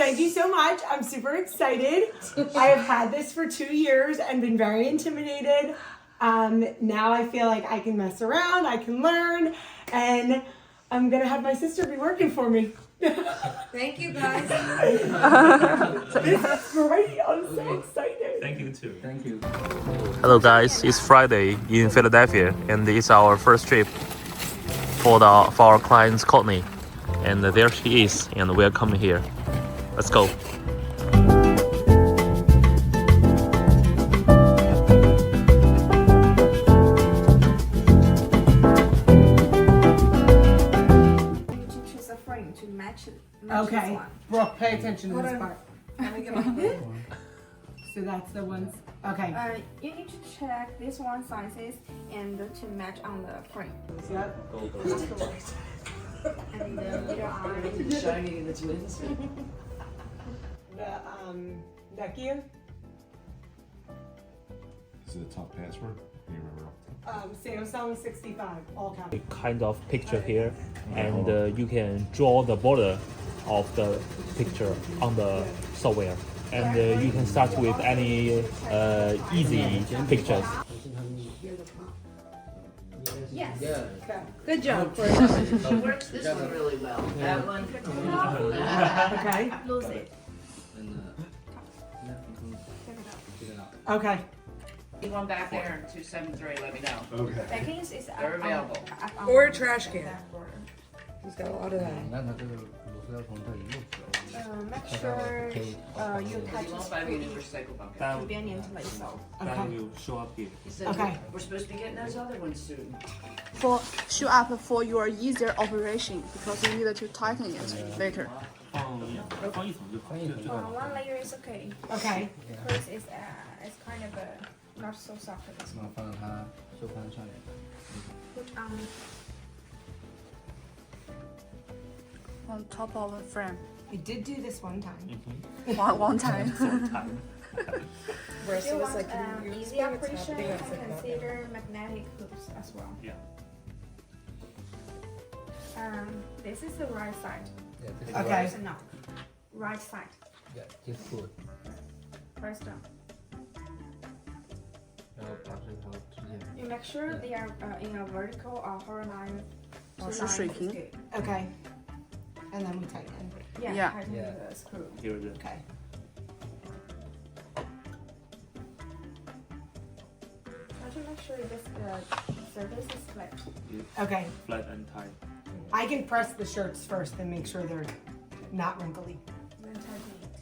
Thank you so much. I'm super excited. I have had this for 2 years and been very intimidated. Now I feel like I can mess around, I can learn, and I'm gonna have my sister be working for me. Thank you guys. This is great. I'm so excited. Thank you too. Thank you. Hello guys, it's Friday in Philadelphia and it's our first trip for our client Courtney. And there she is and we're coming here. Let's go. To match Okay, this one. Brooke, pay attention to this part. Let me get my So that's the ones. Okay. You need to check this one sizes and to match on the frame. Yep. And the middle eye. Shiny in the twins. The neck gear. Is it a top password? Do you remember? Samsung 65, all caps. Kind of picture here and you can draw the border of the picture on the software. And you can start with any easy pictures. Yes. Yeah. Good job. It works this one really well. That one. Okay. Lose it. Okay. Anyone back there in 273, let me know. Okay. Backings is They're available. Or a trash can. He's got a lot of that. 那它这个螺丝要从这一路走。 Make sure you attach You the won't buy me a new screw recycle bucket. conveniently so. That will show up here. He said, Okay. we're supposed to be getting those other ones soon. For show up for your easier operation because you need to tighten it later. One layer is okay. Okay. Because it's kind of not so soft. 那放在它收翻上面。 Put on On top of the frame. We did do this one time. One time. If you want easy operation, you can consider magnetic hoops as well. Yeah. This is the right side. Yeah, this Okay. Press no. Right side. Yeah, this good. Press down. 然后把这条直接。 You make sure they are in a vertical or horizontal. Or line is shaking. good. Okay. And then we tighten. Yeah. Yeah. Tighten Yeah. the screw. Here it is. Okay. Try to make sure this surface is flat. Okay. Flat and tight. I can press the shirts first and make sure they're not wrinkly. Then tighten it.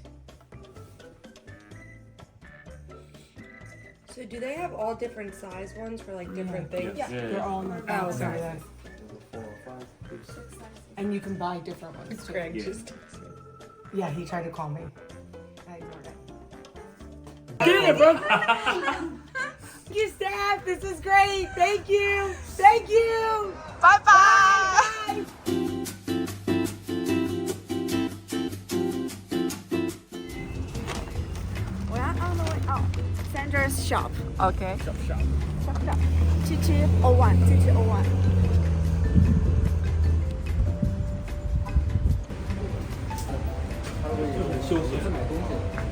So do they have all different size ones for like different things? Yeah. They're all in the Oh, over sorry. there. 4 or 5, 6. 6 sizes. And you can buy different ones too. Greg Yeah. just. Yeah, he tried to call me. I ignored it. Get it, bro! Thank you, staff. This is great. Thank you. Thank you. Bye bye. We are on the way out. Sandra's shop. Okay. Shop. 2201.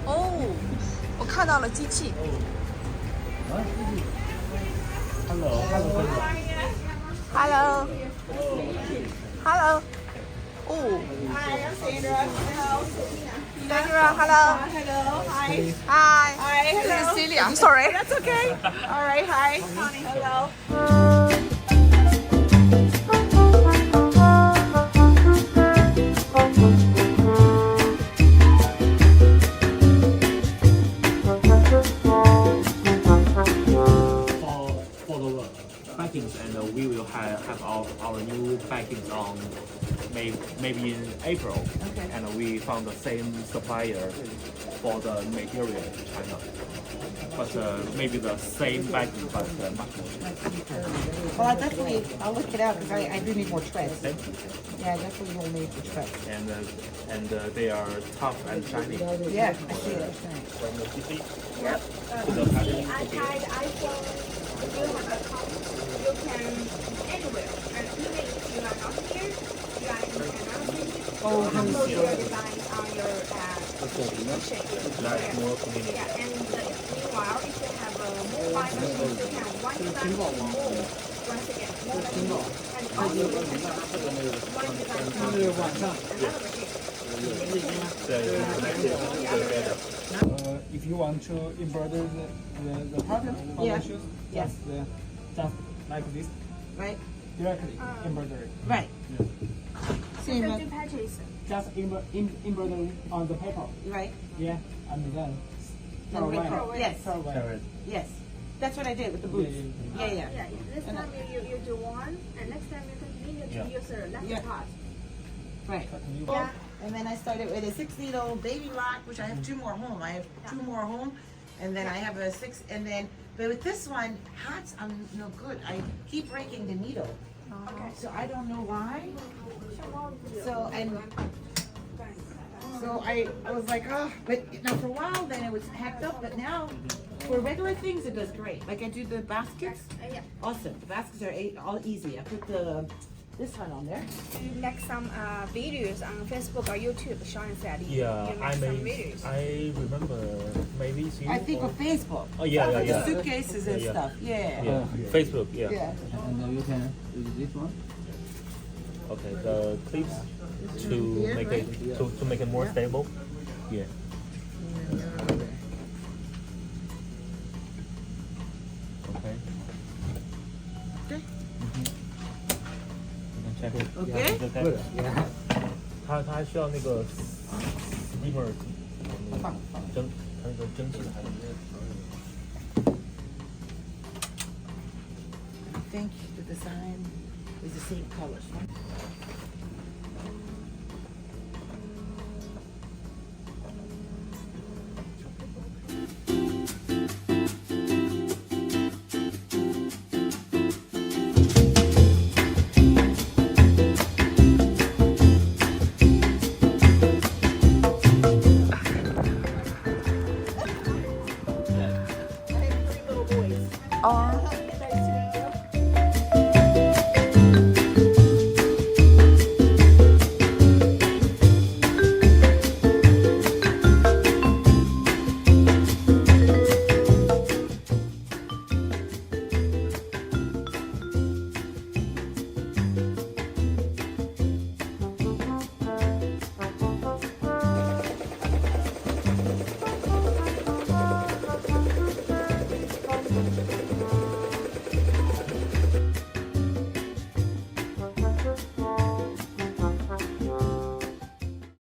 Oh, 我看到了机器。 Hello. Hello. Hello. Oh. Hi, I'm Sandra. Hello. Sandra, hello. Hello. Hi. Hi. Hi. This Hello. is Celia. I'm sorry. That's okay. All right. Hi. Hello. For the backings, and we will have our new backings on maybe in April. Okay. And we found the same supplier for the material in China. But maybe the same backing, but much more. Well, I'll look it out because I do need more treads. Okay? Yeah, I definitely will need the treads. And they are tough and shiny. Yeah, I see it. From the PC. Yep. The pattern. iPad, iPhone, if you have a account, you can anywhere. And even if you are not here, you are in another city, Oh, upload your designs on your That's more convenient. Yeah, and meanwhile, if you have a more fine machine, you can one design more. Once again, more machine. And also you can change one design from another machine. If you want to embroider the pattern on Yeah. the shoes, Yes. just like this, Right. directly embroidery. Right. Same. Different patches. Just embroidery on the paper. Right. Yeah, and then And away. record. Yes. Throw away. Yes. That's what I did with the boots. Yeah, yeah. Yeah, this time you do one, and next time you continue to use the left part. Right. Yeah. And then I started with a 6-needle baby lock, which I have 2 more home. I have 2 more home, and then I have a 6, and then, but with this one, hats, I'm no good. I keep breaking the needle. Okay. So I don't know why. So, and, so I was like, oh, but now for a while, then it was hacked up, but now, for regular things, it does great. Like I do the baskets, Yeah. awesome. The baskets are all easy. I put this one on there. You make some videos on Facebook or YouTube. Sean said you I make some made. videos. I remember maybe you. I think or- on Facebook. Oh yeah, yeah, The yeah. suitcases and Yeah. stuff. Yeah. Yeah, Facebook. Yeah. Yeah. And you can use this one. Okay, the clips to Here, make right? it to make it more stable. Yeah. Okay. Okay. You can check it. Okay. Is it okay? 它还需要那个 steamer 蒸，它那个蒸汽还有。 I think the design is the same colors.